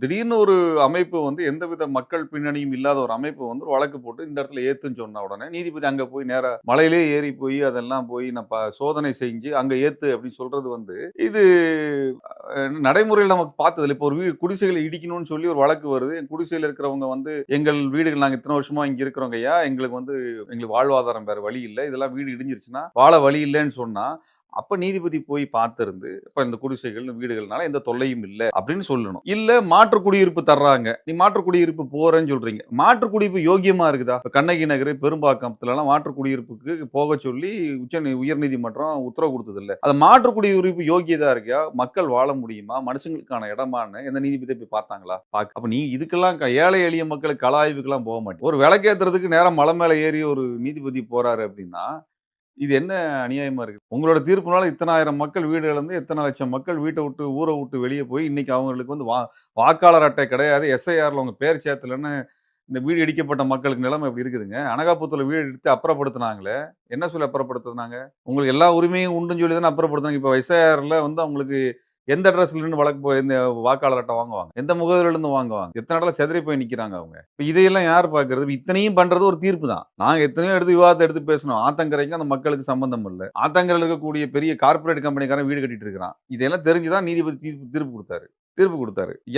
திடீர்னு ஒரு அமைப்பு வந்து எந்தவித மக்கள் பின்னணியும் இல்லாத ஒரு அமைப்பு வந்து ஒரு வழக்கு போட்டு இந்த இடத்துல ஏத்துன்னு சொன்ன உடனே நீதிபதி அங்க போய் நேரா மலையிலே ஏறி போய் அதெல்லாம் போய் நான் சோதனை செஞ்சு அங்க ஏத்து அப்படின்னு சொல்றது வந்து இது நடைமுறையில் நமக்கு பார்த்ததில்ல. இப்போ ஒரு வீடு குடிசைகளை இடிக்கணும்னு சொல்லி ஒரு வழக்கு வருது. குடிசையில இருக்கிறவங்க வந்து எங்கள் வீடுகள் நாங்க இத்தனை வருஷமா இங்க இருக்கிறோங்க ஐயா. எங்களுக்கு வாழ்வாதாரம் வேற வழி இல்ல. இதெல்லாம் வீடு இடிஞ்சிருச்சுன்னா வாழ வழி இல்லன்னு சொன்னா அப்ப நீதிபதி போய் பார்த்திருந்து, இப்ப இந்த குடிசைகள், வீடுகள்னால எந்த தொல்லையும் இல்ல அப்படின்னு சொல்லணும். இல்ல மாற்று குடியிருப்பு தர்றாங்க. நீ மாற்று குடியிருப்பு போறேன்னு சொல்றீங்க. மாற்று குடியிருப்பு யோக்கியமா இருக்குதா? இப்ப கண்ணகி நகர், பெரும்பாக்கத்துலலாம் மாற்று குடியிருப்புக்கு போக சொல்லி உயர்நீதிமன்றம் உத்தரவு குடுத்தது இல்ல. அது மாற்று குடியிருப்பு யோக்கியதா இருக்கா? மக்கள் வாழ முடியுமா? மனுஷங்களுக்கான இடமான்னு எந்த நீதிபதி போய் பார்த்தாங்களா? அப்ப நீ இதுக்கெல்லாம் ஏழை எளிய மக்களுக்கு கள ஆய்வுக்கெல்லாம் போக மாட்டீங்க. ஒரு விளக்கேத்துறதுக்கு நேரா மலை மேல ஏறி ஒரு நீதிபதி போறாரு அப்படின்னா, இது என்ன அநியாயமா இருக்கு? உங்களோட தீர்ப்புனால இத்தன ஆயிரம் மக்கள் வீடு இழந்து, எத்தன லட்சம் மக்கள் வீட்ட விட்டு, ஊர விட்டு வெளிய போய், இன்னைக்கு அவங்களுக்கு வந்து வாக்காளர் அட்டை கிடையாது. எஸ்ஐஆர்ல உங்க பேர் சேர்த்தலன்னு இந்த வீடு இடிக்கப்பட்ட மக்களுக்கு நிலைமை இப்படி இருக்குதுங்க. அனகாபுரத்துல வீடு இடித்து அப்புறப்படுத்துனாங்களே, என்ன சொல்லி அப்புறப்படுத்துனாங்க? உங்களுக்கு எல்லா உரிமையும் உண்டுன்னு சொல்லி தானே அப்புறப்படுத்துனாங்க. இப்ப எஸ்ஐஆர்ல வந்து அவங்களுக்கு எந்த அட்ரஸ்ல இருந்து இந்த வாக்காளர் அட்டை வாங்குவாங்க? எந்த முகவரில இருந்து வாங்குவாங்க? எத்தன இடத்துல சிதறி போய் நிக்கிறாங்க அவங்க. இப்ப இதையெல்லாம் யார் பார்க்கிறது? இத்தனையும் பண்றது ஒரு தீர்ப்பு தான். நாங்க எத்தனையோ எடுத்து விவாதத்த எடுத்து பேசினோம். ஆத்தங்கரைக்கும் அந்த மக்களுக்கு சம்பந்தம் இல்ல. ஆத்தங்கரையில இருக்கக்கூடிய பெரிய கார்ப்பரேட் கம்பெனிக்காரன் வீடு கட்டிட்டு இருக்கிறான். இதெல்லாம் தெரிஞ்சு தான் நீதிபதி தீர்ப்பு குடுத்தாரு.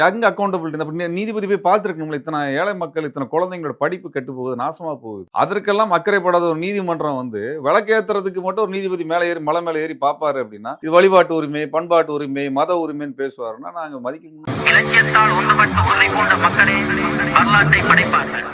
எங்க அக்கவுண்டபிலிட்டி? அப்ப நீதிபதி போய் பார்த்திருக்கணும்ல. இத்தனை ஏழை மக்கள், இத்தனை குழந்தைங்களோட படிப்பு கெட்டு போகுது, நாசமா போகுது. அதற்கெல்லாம் அக்கறைப்படாத ஒரு நீதிமன்றம் வந்து விளக்கேத்துறதுக்கு மட்டும் ஒரு நீதிபதி மேல ஏறி மலை மேல ஏறி பார்ப்பாரு அப்படின்னா, இது வழிபாட்டு உரிமை, பண்பாட்டு உரிமை, மத உரிமைன்னு பேசுவாருன்னா நாங்க மதிக்க இலக்கியத்தால் ஒன்றுபட்டு உன்னை போன்ற மக்களே வரலாற்றை படைப்பார்கள்.